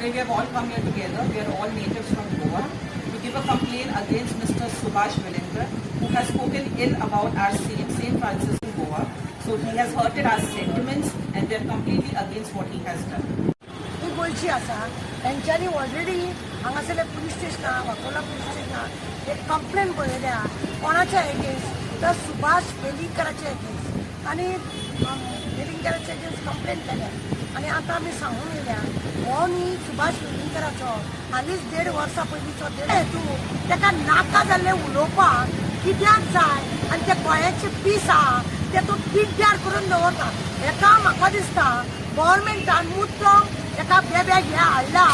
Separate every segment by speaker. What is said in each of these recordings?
Speaker 1: Today we have all come here together. We are all natives from Goa to give a complaint against Mr. Subhash Velingkar, who has spoken ill about our St. Francis in Goa. So he has hurted our sentiments and we are completely against what he has done.
Speaker 2: ही गोंयची आसा तेंच्यांनी already हांगासरल्या police स्टेशनार Vakola police स्टेशनार एक complain बरयल्या कोणाच्या against तर सुभाष वेलिंगकराचे एगेन्स्ट आनी वेलिंगकराचे एगेन्स्ट कंप्लेन केल्या आनी आतां आमी सांगून येयल्या हो न्ही सुभाष वेलिंगकराचो हालींच 1.5 वर्सां पयलींचो हेतू ताका नाका जाल्लें उलोवपाक कित्याक जाय आनी ते गोंयाचे पीस आहा ते तूं पिड्ड्यार करून दवरता हेका म्हाका दिसता गव्हर्मेंटान मुद्दम एका बेब्याक हे हाडला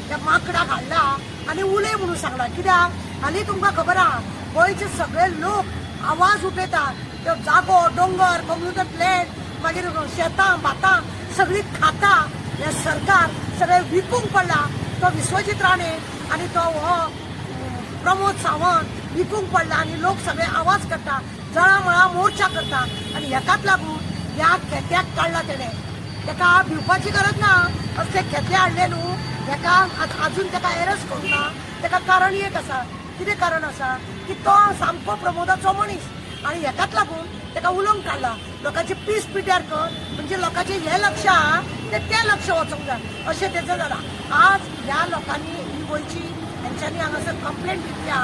Speaker 2: त्या माकडाक हाडला आनी उलय म्हणून सांगला कित्याक हालीं तुमकां खबर आहा गोंयचे सगळे लोक आवाज उठयतात त्यो जागो दोंगर कम्युनिटी प्लॅन मागीर शेतां भातां सगळीं खाता हे सरकार सगळें विकूंक पडला तो विश्वजीत राणे आनी तो हो प्रमोद सावंत विकूंक पडला आनी लोक सगळे आवाज करता जळामळा मोर्चा करता आनी हेकाच लागून ह्या खेत्याक काडला तेणें ताका भिवपाची गरज ना असले खेते हाडले न्हू ताका अजून ताका एरेस्ट करूंक ना ताका कारण एक आसा कितें कारण आसा की तो सामको प्रमोदाचो मनीस आनी हेकाच लागून ताका उलोवंक काडला लोकांचे पीस पिड्ड्यार कर म्हणजे लोकांचे हे लक्ष आहा ते लक्ष वचूंक जाय अशें तेजो जाला आज ह्या लोकांनी ही गोंयची हेंच्यांनी हांगासर कंप्लेंट दिल्या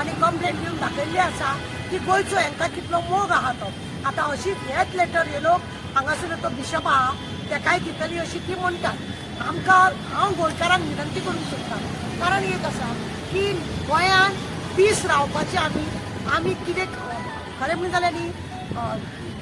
Speaker 2: आनी कंप्लेंट दिवन दाखयल्ली आसा की गोंयचो हांकां कितलो मोग आहा तो आतां अशीच हेच लेटर येयलो हांगासर तो बिशप आहा तेकाय दितली अशी ती म्हणटात आमकां हांव गोंयकारांक विनंती करूंक सोदतां कारण एक आसा की गोंयांत पीस रावपाचें आमी कितें खरें म्हणून जालें न्ही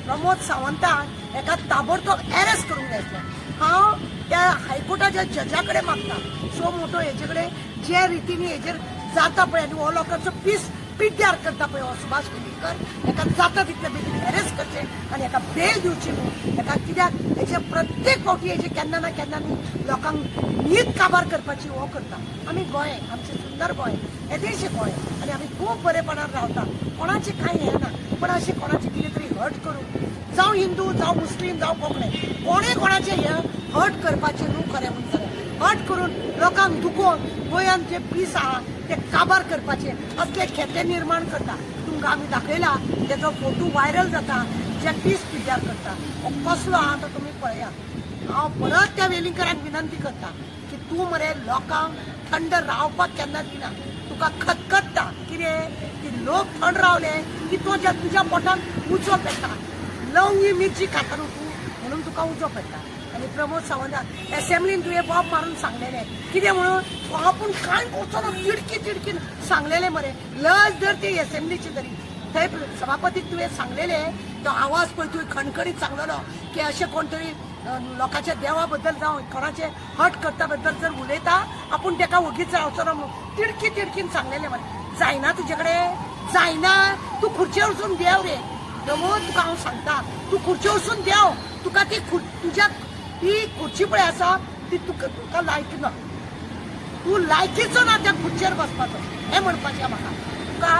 Speaker 2: प्रमोद सावंताक एका ताबडतोब एरेस्ट करूंक जाय आसलें हांव त्या हायकोर्टाच्या जजा कडेन मागता सो मोठो हेजे कडेन जे रितीन हेजेर जाता पळय आनी हो लोकांचो पीस पिड्ड्यार करता पळय हो सुभाष वेलिंगकर हेका जाता तितले बेगीन एरेस्ट करचें आनी हेका बेल दिवची न्हू हेका कित्याक हेजे प्रत्येक फावटी हेजे केन्ना ना केन्ना न्ही लोकांक न्हीद काबार करपाची हो करता आमी गोंय आमचें सुंदर गोंय येदेशें गोंय आनी आमी खूब बरेपणान रावता कोणाचें कांय हें ना पण अशें कोणाचें कितें तरी हट करून जावं हिंदू जावं मुस्लीम जावं कोंकणी कोणें कोणाचें हें हट करपाचें न्हू खरें म्हणून जाल्यार हट करून लोकांक दुखोवन गोंयांत जे पीस आहा ते काबार करपाचे असले खेते निर्माण करता तुमकां आमी दाखयला तेजो फोटो व्हायरल जाता जे पीस पिड्ड्यार करता हो कसलो आहा तो तुमी पळयात हांव परत त्या वेलिंगकराक विनंती करता की तूं मरे लोकांक थंड रावपाक केन्ना दिना तुका खतखत्ता कितें की लोक थंड रावले की तुज्या पोटान उजो पेट्टा लवंगी मिरची खाता न्हू तूं म्हणून तुका उजो पेट्टा आनी प्रमोद सावंतान एसेंब्लीन तुवें बॉब मारून सांगलेलें कितें म्हणून आपूण कांय करचो तिडकीन सांगलेलें मरे लज धर ती एसेंब्लीची तरी थंय सभापतीक तुवें सांगलेलें तो आवाज पळय तुवें खणखणीत सांगलेलो की अशें कोण तरी लोकांच्या देवा बद्दल जावं कोणाचे हट करता बद्दल जर उलयता आपूण ताका वगीच रावचो ना म्हणून तिडकीन सांगलेलें मरे जायना तुजे कडेन जायना तूं खुर्चेर वचून देव रे प्रमोद तुका हांव सांगता तूं खुर्चेर वचून देव तुका ती तुज्या ती खुर्ची पळय आसा ती तुका लायक ना तूं लायकीचो ना त्या खुर्चेर बसपाचो हें म्हणपाचें म्हाका तुका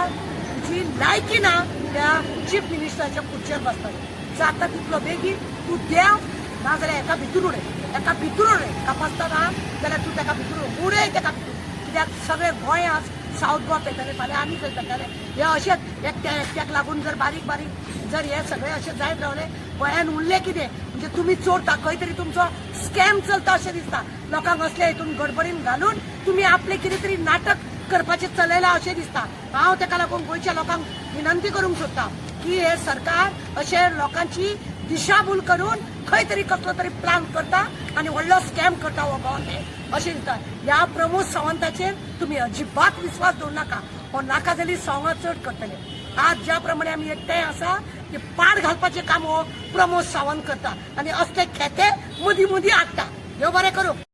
Speaker 2: तुजी लायकी ना त्या चीफ मिनिस्टराच्या खुर्चेर बसपाचें जाता तितलो बेगीन तूं देव ना जाल्यार एका भितर उडय कापासता ना जाल्यार तूं ताका भितर उडय ताका भितर कित्याक सगळे गोंय आज सावथ गोवा पेटले फाल्यां आनी खंय पेटले हे अशेंच एकट्याक लागून जर बारीक जर हे सगळे अशें जायत रावले गोंयान उरलें कितें म्हणजे तुमी चोरता खंय तरी तुमचो स्कॅम चलता अशें दिसता लोकांक असले हितून गडबडीन घालून तुमी आपले कितें तरी नाटक करपाचें चलयलां अशें दिसता हांव ताका लागून गोंयच्या लोकांक विनंती करूंक सोदतां की हे सरकार अशें लोकांची दिशाभूल करून खंय तरी कसलो तरी प्लान करता आनी व्हडलो स्कॅम करता हो गोवोरमेंट अशें दिसता ह्या प्रमोद सावंताचेर तुमी अजिबात विस्वास दवरूं नाका हो नाका जाली सोंगां चड करतले आज ज्या प्रमाणे आमी एकठांय आसा की पाड घालपाचें काम हो प्रमोद सावंत करता आनी असले खेते मदीं हाडटा देव बरें करूं.